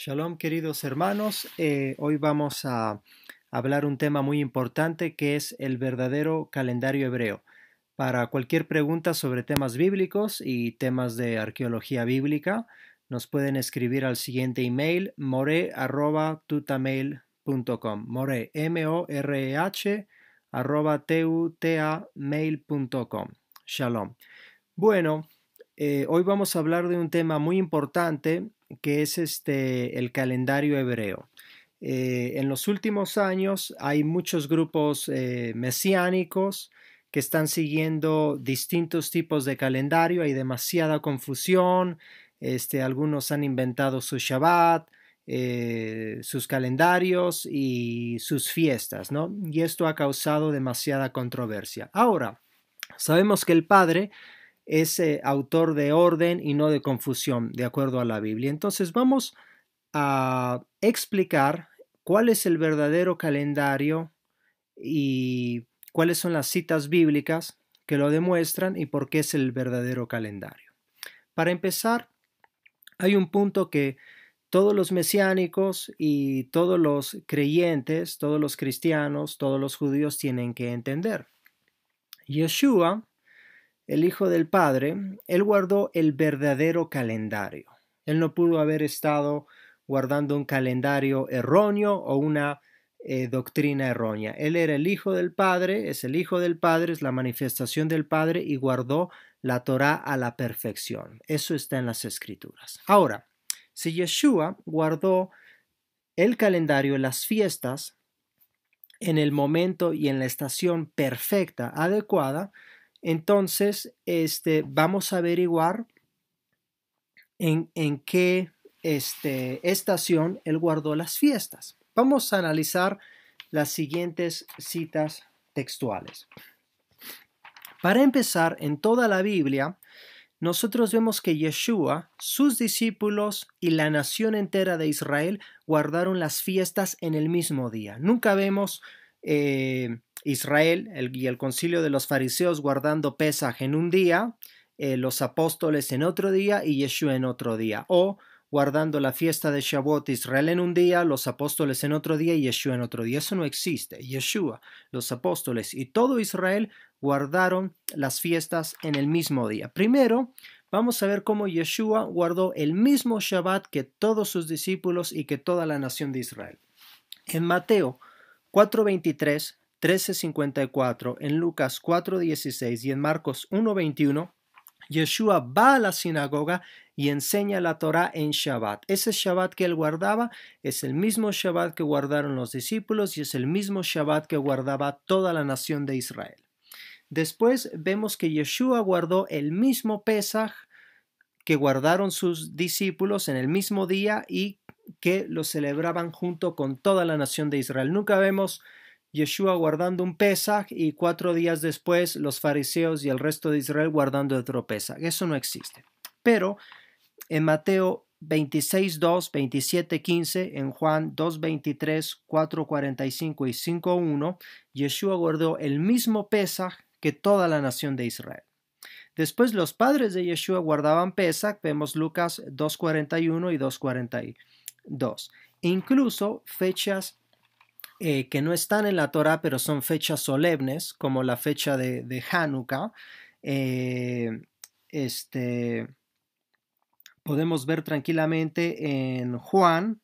Shalom, queridos hermanos. Hoy vamos a hablar un tema muy importante que es el verdadero calendario hebreo. Para cualquier pregunta sobre temas bíblicos y temas de arqueología bíblica, nos pueden escribir al siguiente email more@tutamail.com. More, M-O-R-E-H @tutamail.com. Shalom. Bueno, hoy vamos a hablar de un tema muy importante que es el calendario hebreo. En los últimos años hay muchos grupos mesiánicos que están siguiendo distintos tipos de calendario, hay demasiada confusión, algunos han inventado su Shabbat, sus calendarios y sus fiestas, ¿no? Y esto ha causado demasiada controversia. Ahora, sabemos que el Padre es autor de orden y no de confusión, de acuerdo a la Biblia. Entonces vamos a explicar cuál es el verdadero calendario y cuáles son las citas bíblicas que lo demuestran y por qué es el verdadero calendario. Para empezar, hay un punto que todos los mesiánicos y todos los creyentes, todos los cristianos, todos los judíos tienen que entender. Yeshua, el Hijo del Padre, él guardó el verdadero calendario. Él no pudo haber estado guardando un calendario erróneo o una doctrina errónea. Él era el Hijo del Padre, es el Hijo del Padre, es la manifestación del Padre y guardó la Torá a la perfección. Eso está en las Escrituras. Ahora, si Yeshua guardó el calendario, las fiestas, en el momento y en la estación perfecta, adecuada, entonces vamos a averiguar en qué estación él guardó las fiestas. Vamos a analizar las siguientes citas textuales. Para empezar, en toda la Biblia, nosotros vemos que Yeshua, sus discípulos y la nación entera de Israel guardaron las fiestas en el mismo día. Nunca vemos Israel y el concilio de los fariseos guardando Pesaj en un día, los apóstoles en otro día y Yeshua en otro día. O guardando la fiesta de Shavuot Israel en un día, los apóstoles en otro día y Yeshua en otro día. Eso no existe. Yeshua, los apóstoles y todo Israel guardaron las fiestas en el mismo día. Primero, vamos a ver cómo Yeshua guardó el mismo Shabbat que todos sus discípulos y que toda la nación de Israel. En Mateo 4:23, 13:54, en Lucas 4:16 y en Marcos 1:21, Yeshua va a la sinagoga y enseña la Torá en Shabbat. Ese Shabbat que él guardaba es el mismo Shabbat que guardaron los discípulos y es el mismo Shabbat que guardaba toda la nación de Israel. Después vemos que Yeshua guardó el mismo Pesaj que guardaron sus discípulos en el mismo día y que lo celebraban junto con toda la nación de Israel. Nunca vemos Yeshua guardando un Pesaj y 4 días después los fariseos y el resto de Israel guardando otro Pesaj. Eso no existe. Pero en Mateo 26:2, 27:15, en Juan 2:23, 4:45 y 5:1, Yeshua guardó el mismo Pesaj que toda la nación de Israel. Después los padres de Yeshua guardaban Pesaj, vemos Lucas 2:41 y 2:42. Incluso fechas que no están en la Torá, pero son fechas solemnes, como la fecha de Hanukkah. Podemos ver tranquilamente en Juan,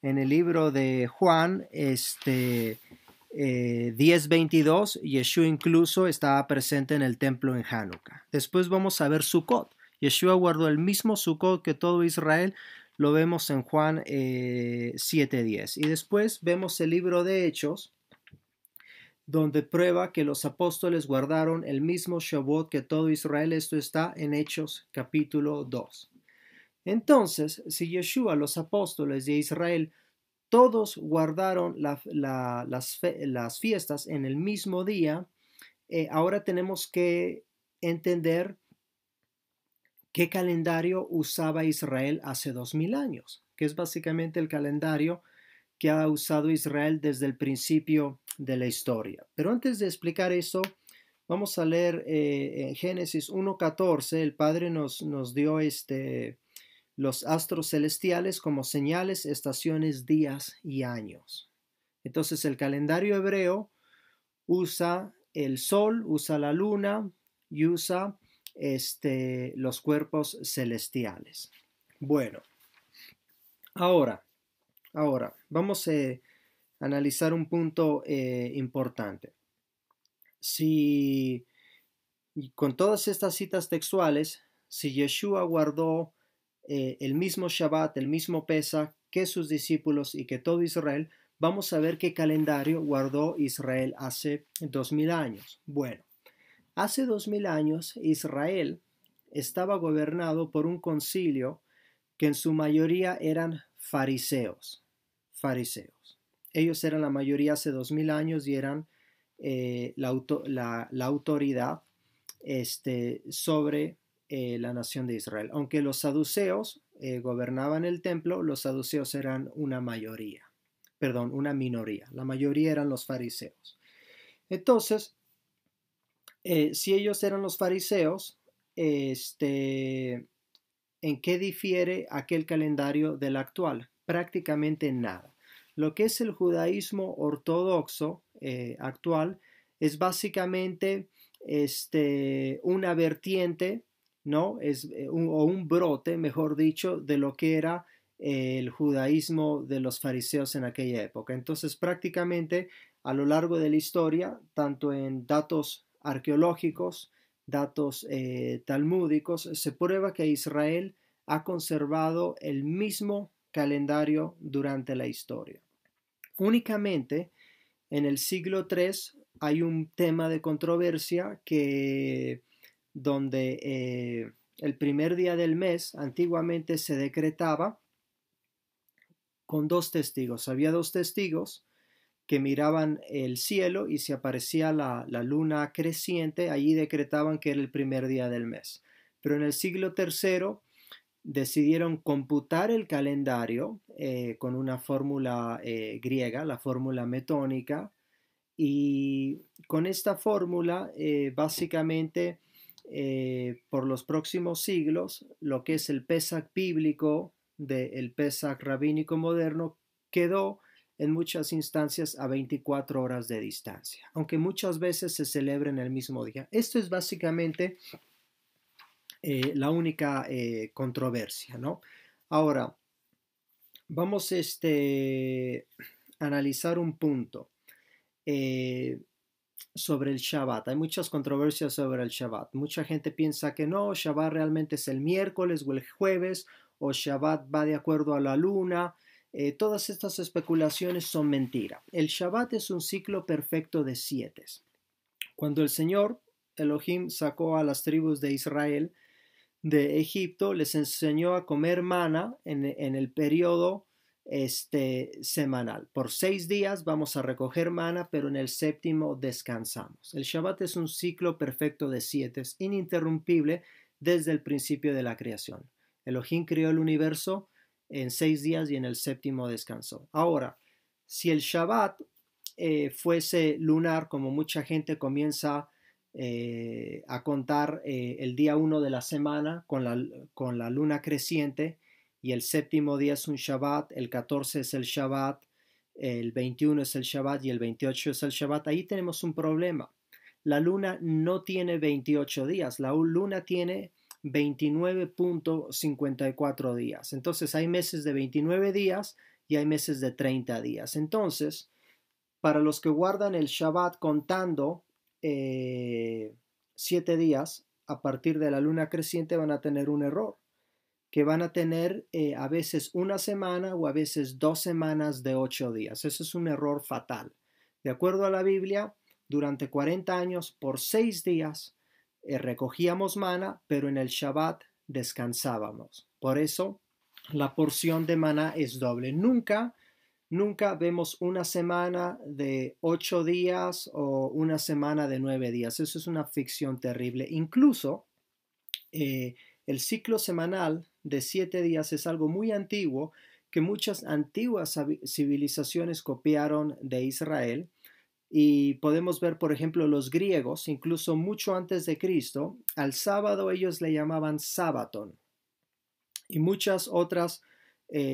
en el libro de Juan, 10:22, Yeshua incluso estaba presente en el templo en Hanukkah. Después vamos a ver Sukkot. Yeshua guardó el mismo Sukkot que todo Israel, lo vemos en Juan 7:10. Y después vemos el libro de Hechos, donde prueba que los apóstoles guardaron el mismo Shavuot que todo Israel. Esto está en Hechos capítulo 2. Entonces, si Yeshua, los apóstoles de Israel, todos guardaron las fiestas en el mismo día, ahora tenemos que entender qué calendario usaba Israel hace 2000 años, que es básicamente el calendario que ha usado Israel desde el principio de la historia. Pero antes de explicar eso, vamos a leer en Génesis 1:14, el Padre nos dio los astros celestiales como señales, estaciones, días y años. Entonces el calendario hebreo usa el sol, usa la luna y usa los cuerpos celestiales. Bueno, ahora vamos a analizar un punto importante. Si con todas estas citas textuales, si Yeshua guardó el mismo Shabbat, el mismo Pesach que sus discípulos y que todo Israel, vamos a ver qué calendario guardó Israel hace 2000 años. Bueno, hace 2000 años Israel estaba gobernado por un concilio que en su mayoría eran fariseos. Ellos eran la mayoría hace 2000 años y eran la autoridad sobre la nación de Israel. Aunque los saduceos gobernaban el templo, los saduceos eran una minoría. La mayoría eran los fariseos. Entonces, si ellos eran los fariseos, ¿en qué difiere aquel calendario del actual? Prácticamente nada. Lo que es el judaísmo ortodoxo actual es básicamente una vertiente, ¿no? O un brote, mejor dicho, de lo que era el judaísmo de los fariseos en aquella época. Entonces, prácticamente a lo largo de la historia, tanto en datos arqueológicos, datos talmúdicos, se prueba que Israel ha conservado el mismo calendario durante la historia. Únicamente en el siglo III hay un tema de controversia donde el primer día del mes antiguamente se decretaba con 2 testigos. Había 2 testigos que miraban el cielo y si aparecía la luna creciente, allí decretaban que era el primer día del mes. Pero en el siglo III decidieron computar el calendario con una fórmula griega, la fórmula metónica, y con esta fórmula básicamente por los próximos siglos lo que es el Pesach bíblico del Pesach rabínico moderno quedó en muchas instancias a 24 horas de distancia, aunque muchas veces se celebra en el mismo día. Esto es básicamente la única controversia, ¿no? Ahora, vamos a analizar un punto sobre el Shabbat. Hay muchas controversias sobre el Shabbat. Mucha gente piensa que no, Shabbat realmente es el miércoles o el jueves, o Shabbat va de acuerdo a la luna. Todas estas especulaciones son mentira. El Shabbat es un ciclo perfecto de 7. Cuando el Señor Elohim sacó a las tribus de Israel de Egipto, les enseñó a comer maná en el periodo semanal. Por 6 días vamos a recoger maná, pero en el séptimo descansamos. El Shabbat es un ciclo perfecto de 7, ininterrumpible desde el principio de la creación. Elohim creó el universo en 6 días y en el séptimo descansó. Ahora, si el Shabbat fuese lunar, como mucha gente comienza a contar el día 1 de la semana con la luna creciente, y el séptimo día es un Shabbat, el 14 es el Shabbat, el 21 es el Shabbat y el 28 es el Shabbat, ahí tenemos un problema. La luna no tiene 28 días, la luna tiene 29.54 días. Entonces hay meses de 29 días y hay meses de 30 días. Entonces, para los que guardan el Shabbat contando 7 días a partir de la luna creciente, van a tener un error, que van a tener a veces una semana o a veces 2 semanas de 8 días. Eso es un error fatal. De acuerdo a la Biblia, durante 40 años, por 6 días, recogíamos maná, pero en el Shabbat descansábamos. Por eso, la porción de maná es doble. Nunca vemos una semana de 8 días o una semana de 9 días. Eso es una ficción terrible. Incluso el ciclo semanal de 7 días es algo muy antiguo que muchas antiguas civilizaciones copiaron de Israel. Y podemos ver, por ejemplo, los griegos, incluso mucho antes de Cristo, al sábado ellos le llamaban sábaton. y muchas otras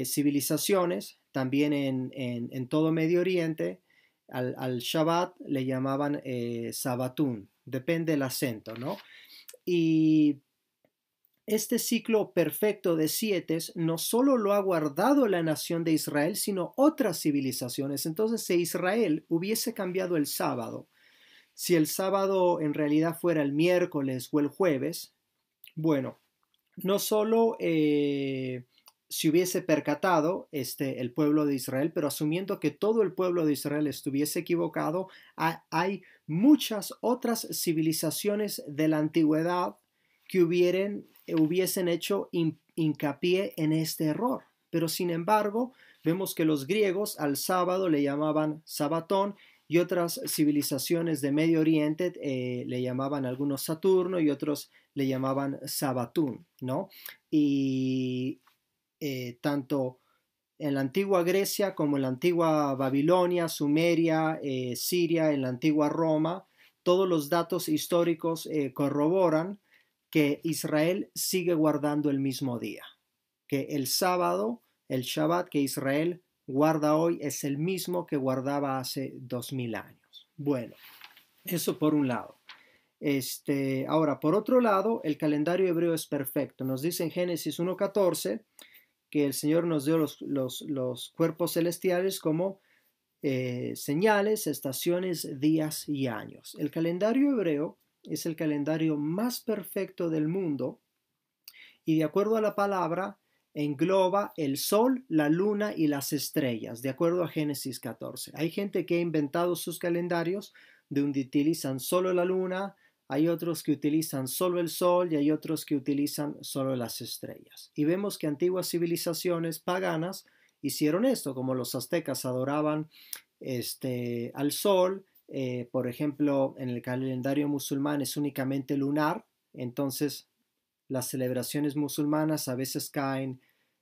civilizaciones, también en todo Medio Oriente, al Shabbat le llamaban Sabatún, depende del acento, ¿no? Y este ciclo perfecto de 7 no solo lo ha guardado la nación de Israel, sino otras civilizaciones. Entonces, si Israel hubiese cambiado el sábado, si el sábado en realidad fuera el miércoles o el jueves, bueno, no solo se hubiese percatado el pueblo de Israel, pero asumiendo que todo el pueblo de Israel estuviese equivocado, hay muchas otras civilizaciones de la antigüedad que hubiesen hecho hincapié en este error. Pero sin embargo, vemos que los griegos al sábado le llamaban sabatón y otras civilizaciones de Medio Oriente le llamaban algunos Saturno y otros le llamaban Sabatún, ¿no? Y tanto en la antigua Grecia como en la antigua Babilonia, Sumeria, Siria, en la antigua Roma, todos los datos históricos corroboran que Israel sigue guardando el mismo día, que el sábado, el Shabbat que Israel guarda hoy es el mismo que guardaba hace 2000 años. Bueno, eso por un lado. Ahora, por otro lado, el calendario hebreo es perfecto. Nos dice en Génesis 1.14 que el Señor nos dio los cuerpos celestiales como señales, estaciones, días y años. El calendario hebreo es el calendario más perfecto del mundo y de acuerdo a la palabra engloba el sol, la luna y las estrellas, de acuerdo a Génesis 14. Hay gente que ha inventado sus calendarios donde utilizan solo la luna, hay otros que utilizan solo el sol y hay otros que utilizan solo las estrellas. Y vemos que antiguas civilizaciones paganas hicieron esto, como los aztecas adoraban al sol, por ejemplo, en el calendario musulmán es únicamente lunar, entonces las celebraciones musulmanas a veces caen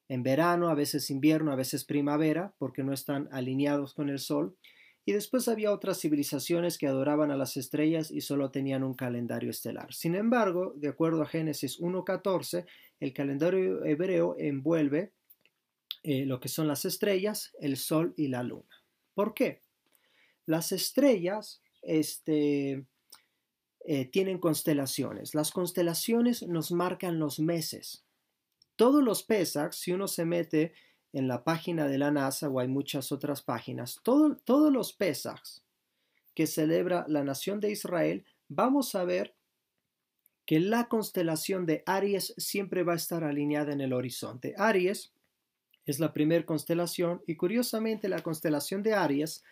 en verano, a veces invierno, a veces primavera, porque no están alineados con el sol. Y después había otras civilizaciones que adoraban a las estrellas y solo tenían un calendario estelar. Sin embargo, de acuerdo a Génesis 1.14, el calendario hebreo envuelve lo que son las estrellas, el sol y la luna. ¿Por qué? Las estrellas tienen constelaciones. Las constelaciones nos marcan los meses. Todos los Pesach, si uno se mete en la página de la NASA o hay muchas otras páginas, todos los Pesach que celebra la nación de Israel, vamos a ver que la constelación de Aries siempre va a estar alineada en el horizonte. Aries es la primera constelación y curiosamente la constelación de Aries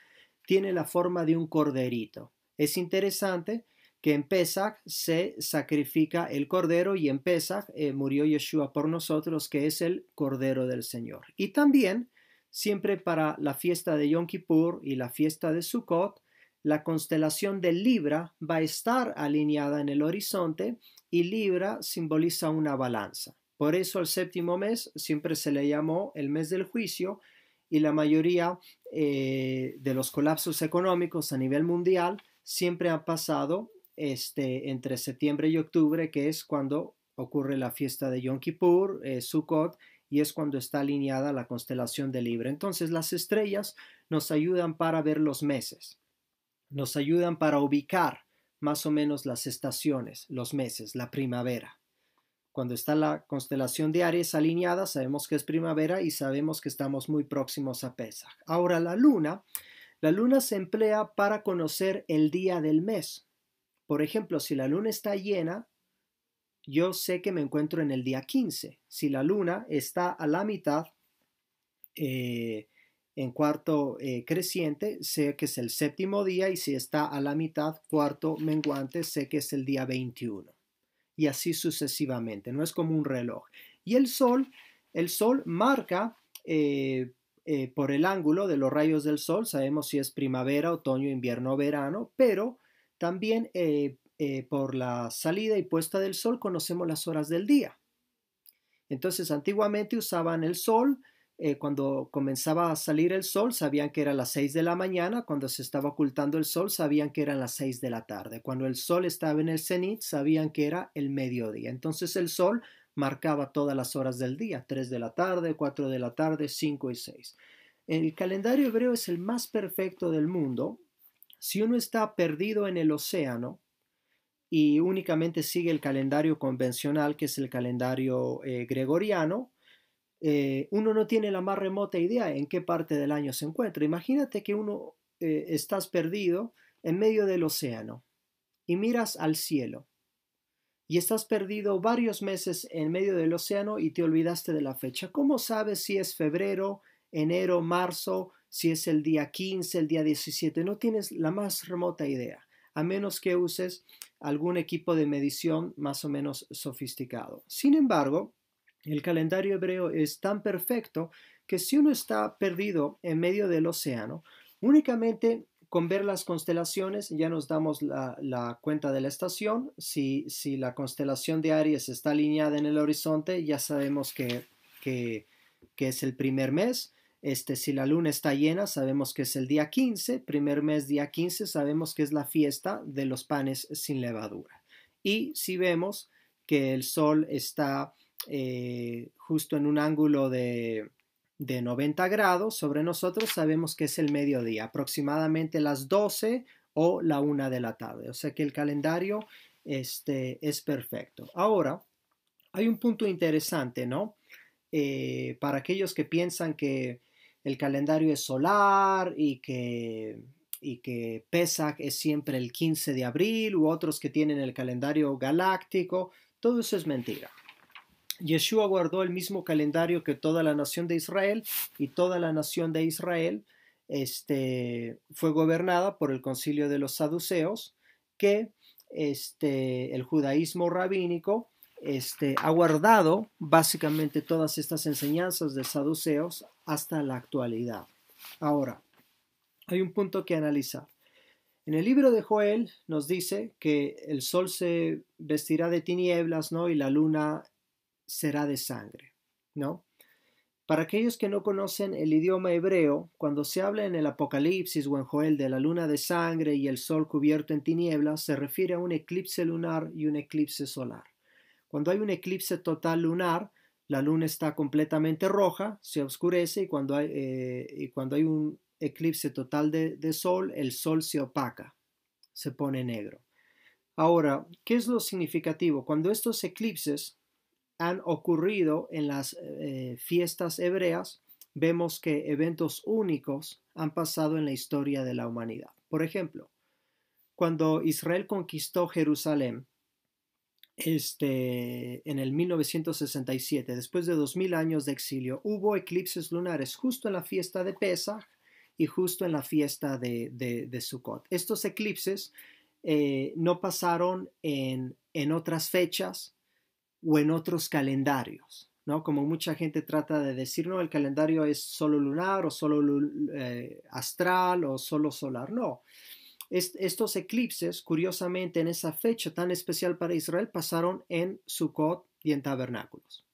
tiene la forma de un corderito. Es interesante que en Pesach se sacrifica el cordero y en Pesach murió Yeshua por nosotros, que es el cordero del Señor. Y también, siempre para la fiesta de Yom Kippur y la fiesta de Sukkot, la constelación de Libra va a estar alineada en el horizonte y Libra simboliza una balanza. Por eso el séptimo mes siempre se le llamó el mes del juicio y la mayoría de los colapsos económicos a nivel mundial siempre han pasado entre septiembre y octubre, que es cuando ocurre la fiesta de Yom Kippur, Sukkot, y es cuando está alineada la constelación de Libra. Entonces las estrellas nos ayudan para ver los meses, nos ayudan para ubicar más o menos las estaciones, los meses, la primavera. Cuando está la constelación de Aries alineada, sabemos que es primavera y sabemos que estamos muy próximos a Pesach. Ahora la luna se emplea para conocer el día del mes. Por ejemplo, si la luna está llena, yo sé que me encuentro en el día 15. Si la luna está a la mitad, en cuarto creciente, sé que es el séptimo día, y si está a la mitad, cuarto menguante, sé que es el día 21. Y así sucesivamente, no es como un reloj. Y el sol marca por el ángulo de los rayos del sol, sabemos si es primavera, otoño, invierno o verano, pero también por la salida y puesta del sol conocemos las horas del día. Entonces antiguamente usaban el sol, cuando comenzaba a salir el sol sabían que era las 6 de la mañana, cuando se estaba ocultando el sol sabían que eran las 6 de la tarde, cuando el sol estaba en el cenit sabían que era el mediodía. Entonces el sol marcaba todas las horas del día, 3 de la tarde, 4 de la tarde, 5 y 6. El calendario hebreo es el más perfecto del mundo. Si uno está perdido en el océano y únicamente sigue el calendario convencional, que es el calendario gregoriano, uno no tiene la más remota idea en qué parte del año se encuentra. Imagínate que uno estás perdido en medio del océano y miras al cielo y estás perdido varios meses en medio del océano y te olvidaste de la fecha. ¿Cómo sabes si es febrero, enero, marzo, si es el día 15, el día 17? No tienes la más remota idea, a menos que uses algún equipo de medición más o menos sofisticado. Sin embargo, el calendario hebreo es tan perfecto que si uno está perdido en medio del océano, únicamente con ver las constelaciones ya nos damos la cuenta de la estación. Si la constelación de Aries está alineada en el horizonte, ya sabemos que es el primer mes. Si la luna está llena, sabemos que es el día 15, primer mes, día 15, sabemos que es la fiesta de los panes sin levadura. Y si vemos que el sol está justo en un ángulo de 90 grados sobre nosotros, sabemos que es el mediodía, aproximadamente las 12 o la 1 de la tarde. O sea que el calendario es perfecto. Ahora, hay un punto interesante, ¿no? Para aquellos que piensan que el calendario es solar y que Pesach es siempre el 15 de abril, u otros que tienen el calendario galáctico, todo eso es mentira. Yeshua guardó el mismo calendario que toda la nación de Israel, y toda la nación de Israel fue gobernada por el concilio de los saduceos, que el judaísmo rabínico ha guardado básicamente todas estas enseñanzas de saduceos hasta la actualidad. Ahora, hay un punto que analizar. En el libro de Joel nos dice que el sol se vestirá de tinieblas, ¿no? Y la luna será de sangre, ¿no? Para aquellos que no conocen el idioma hebreo, cuando se habla en el Apocalipsis o en Joel de la luna de sangre y el sol cubierto en tinieblas, se refiere a un eclipse lunar y un eclipse solar. Cuando hay un eclipse total lunar, la luna está completamente roja, se oscurece, y cuando hay un eclipse total de sol, el sol se opaca, se pone negro. Ahora, ¿qué es lo significativo? Cuando estos eclipses han ocurrido en las fiestas hebreas, vemos que eventos únicos han pasado en la historia de la humanidad. Por ejemplo, cuando Israel conquistó Jerusalén, en el 1967, después de 2000 años de exilio, hubo eclipses lunares justo en la fiesta de Pesach y justo en la fiesta de Sukkot. Estos eclipses no pasaron en otras fechas o en otros calendarios, ¿no? Como mucha gente trata de decir, no, el calendario es solo lunar o solo astral o solo solar. No, estos eclipses, curiosamente, en esa fecha tan especial para Israel, pasaron en Sukkot y en tabernáculos.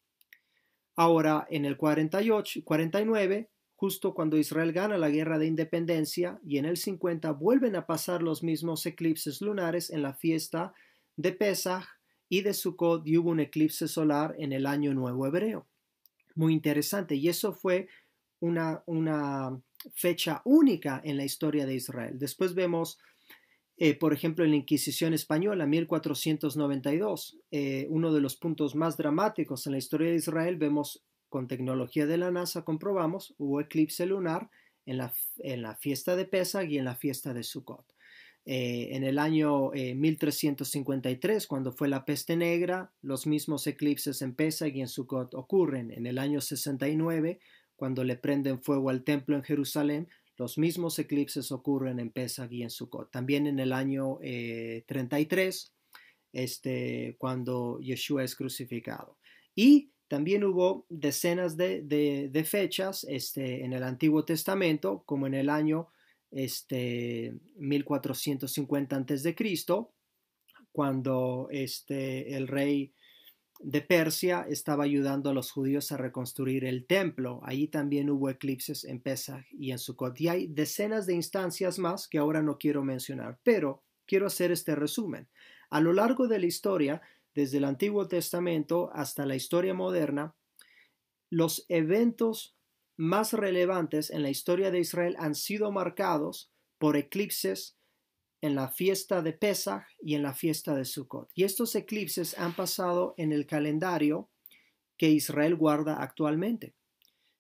Ahora, en el 49, justo cuando Israel gana la guerra de independencia, y en el 50 vuelven a pasar los mismos eclipses lunares en la fiesta de Pesach y de Sukkot, y hubo un eclipse solar en el Año Nuevo Hebreo. Muy interesante, y eso fue una fecha única en la historia de Israel. Después vemos, por ejemplo, en la Inquisición Española, 1492, uno de los puntos más dramáticos en la historia de Israel. Vemos con tecnología de la NASA, comprobamos, hubo eclipse lunar en la fiesta de Pesach y en la fiesta de Sukkot. En el año 1353, cuando fue la peste negra, los mismos eclipses en Pesach y en Sukkot ocurren. En el año 69, cuando le prenden fuego al templo en Jerusalén, los mismos eclipses ocurren en Pesach y en Sukkot. También en el año 33, cuando Yeshua es crucificado. Y también hubo decenas de fechas en el Antiguo Testamento, como en el año 1450 a.C., cuando el rey de Persia estaba ayudando a los judíos a reconstruir el templo. Allí también hubo eclipses en Pesach y en Sukkot. Y hay decenas de instancias más que ahora no quiero mencionar, pero quiero hacer este resumen. A lo largo de la historia desde el Antiguo Testamento hasta la historia moderna, los eventos más relevantes en la historia de Israel han sido marcados por eclipses en la fiesta de Pesaj y en la fiesta de Sukkot. Y estos eclipses han pasado en el calendario que Israel guarda actualmente.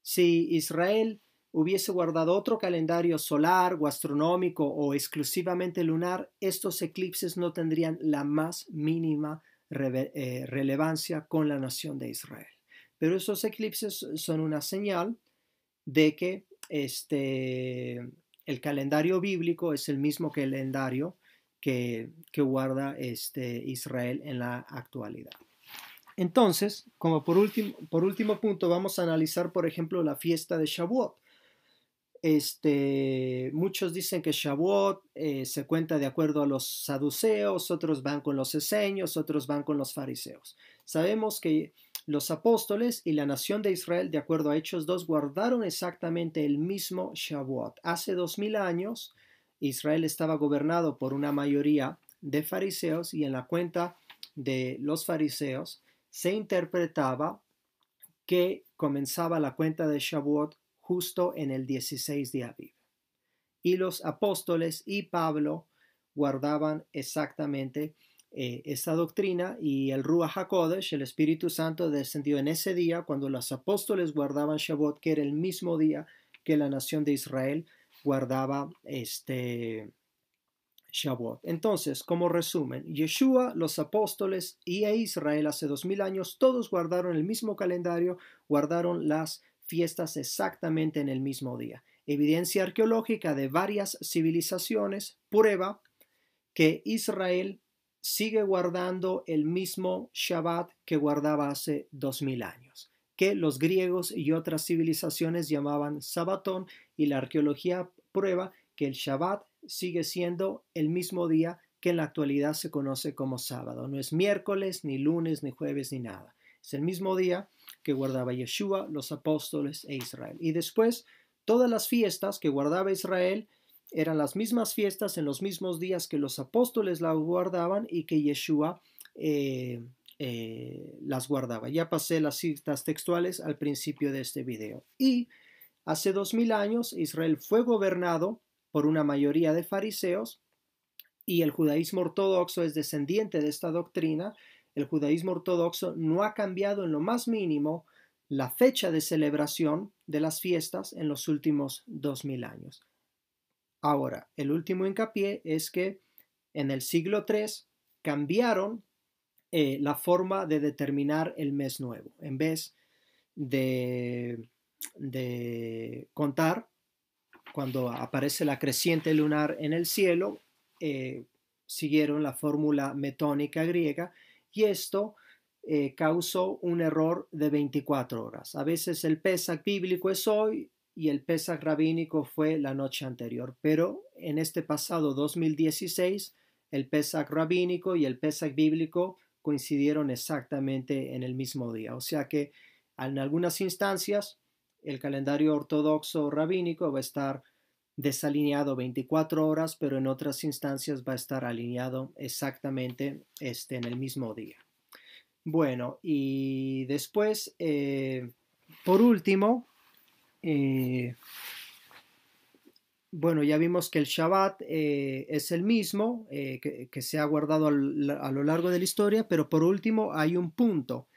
Si Israel hubiese guardado otro calendario solar o astronómico o exclusivamente lunar, estos eclipses no tendrían la más mínima relevancia con la nación de Israel. Pero estos eclipses son una señal de que el calendario bíblico es el mismo calendario que guarda Israel en la actualidad. Entonces, como por último punto, vamos a analizar, por ejemplo, la fiesta de Shavuot. Muchos dicen que Shavuot se cuenta de acuerdo a los saduceos, otros van con los esenios, otros van con los fariseos. Sabemos que los apóstoles y la nación de Israel, de acuerdo a Hechos 2, guardaron exactamente el mismo Shavuot. Hace 2000 años, Israel estaba gobernado por una mayoría de fariseos y en la cuenta de los fariseos se interpretaba que comenzaba la cuenta de Shavuot justo en el 16 de Aviv. Y los apóstoles y Pablo guardaban exactamente esa doctrina, y el Ruach HaKodesh, el Espíritu Santo, descendió en ese día cuando los apóstoles guardaban Shavuot, que era el mismo día que la nación de Israel guardaba Shavuot. Entonces, como resumen, Yeshua, los apóstoles y Israel hace 2000 años, todos guardaron el mismo calendario, guardaron las fiestas exactamente en el mismo día. Evidencia arqueológica de varias civilizaciones prueba que Israel sigue guardando el mismo Shabbat que guardaba hace 2000 años, que los griegos y otras civilizaciones llamaban Sabatón, y la arqueología prueba que el Shabbat sigue siendo el mismo día que en la actualidad se conoce como sábado. No es miércoles, ni lunes, ni jueves, ni nada. Es el mismo día que guardaba Yeshua, los apóstoles e Israel. Y después, todas las fiestas que guardaba Israel eran las mismas fiestas en los mismos días que los apóstoles las guardaban y que Yeshua las guardaba. Ya pasé las citas textuales al principio de este video. Y hace 2000 años Israel fue gobernado por una mayoría de fariseos, y el judaísmo ortodoxo es descendiente de esta doctrina. El judaísmo ortodoxo no ha cambiado en lo más mínimo la fecha de celebración de las fiestas en los últimos 2000 años. Ahora, el último hincapié es que en el siglo III cambiaron la forma de determinar el mes nuevo. En vez de contar cuando aparece la creciente lunar en el cielo, siguieron la fórmula metónica griega, y esto causó un error de 24 horas. A veces el Pesaj bíblico es hoy y el Pesaj rabínico fue la noche anterior, pero en este pasado 2016 el Pesaj rabínico y el Pesaj bíblico coincidieron exactamente en el mismo día. O sea que en algunas instancias el calendario ortodoxo rabínico va a estar desalineado 24 horas, pero en otras instancias va a estar alineado exactamente en el mismo día. Bueno, y después, por último, bueno, ya vimos que el Shabbat es el mismo que se ha guardado a lo largo de la historia, pero por último hay un punto,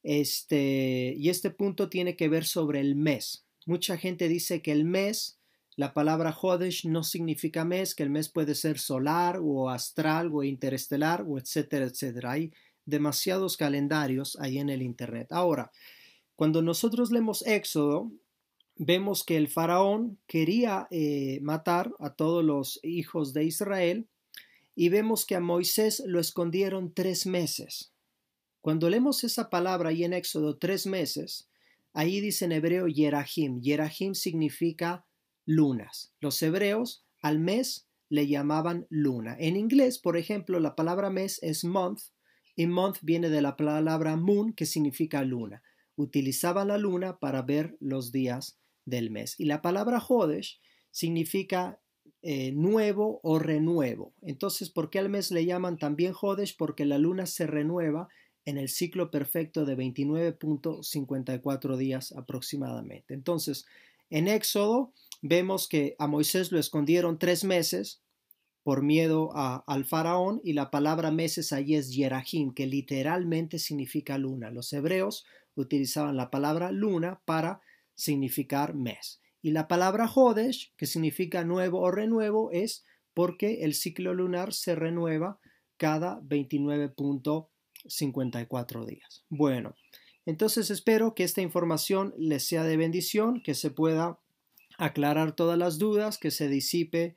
y este punto tiene que ver sobre el mes. Mucha gente dice que el mes, la palabra Hodesh no significa mes, que el mes puede ser solar o astral o interestelar o etcétera, etcétera. Hay demasiados calendarios ahí en el internet. Ahora, cuando nosotros leemos Éxodo, vemos que el faraón quería matar a todos los hijos de Israel, y vemos que a Moisés lo escondieron 3 meses. Cuando leemos esa palabra ahí en Éxodo, 3 meses, ahí dice en hebreo Yerahim. Yerahim significa lunas. Los hebreos al mes le llamaban luna. En inglés, por ejemplo, la palabra mes es month, y month viene de la palabra moon, que significa luna. Utilizaban la luna para ver los días del mes. Y la palabra Hodesh significa nuevo o renuevo. Entonces, ¿por qué al mes le llaman también Hodesh? Porque la luna se renueva en el ciclo perfecto de 29.54 días aproximadamente. Entonces, en Éxodo vemos que a Moisés lo escondieron 3 meses por miedo al faraón, y la palabra meses allí es yerahim, que literalmente significa luna. Los hebreos utilizaban la palabra luna para significar mes. Y la palabra Jodesh, que significa nuevo o renuevo, es porque el ciclo lunar se renueva cada 29.54 días. Bueno, entonces espero que esta información les sea de bendición, que se pueda aclarar todas las dudas, que se disipe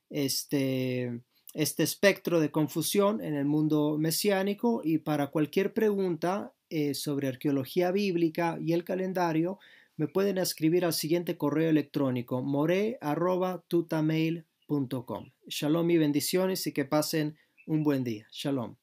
este espectro de confusión en el mundo mesiánico. Y para cualquier pregunta sobre arqueología bíblica y el calendario, me pueden escribir al siguiente correo electrónico: more@tutamail.com. Shalom y bendiciones, y que pasen un buen día. Shalom.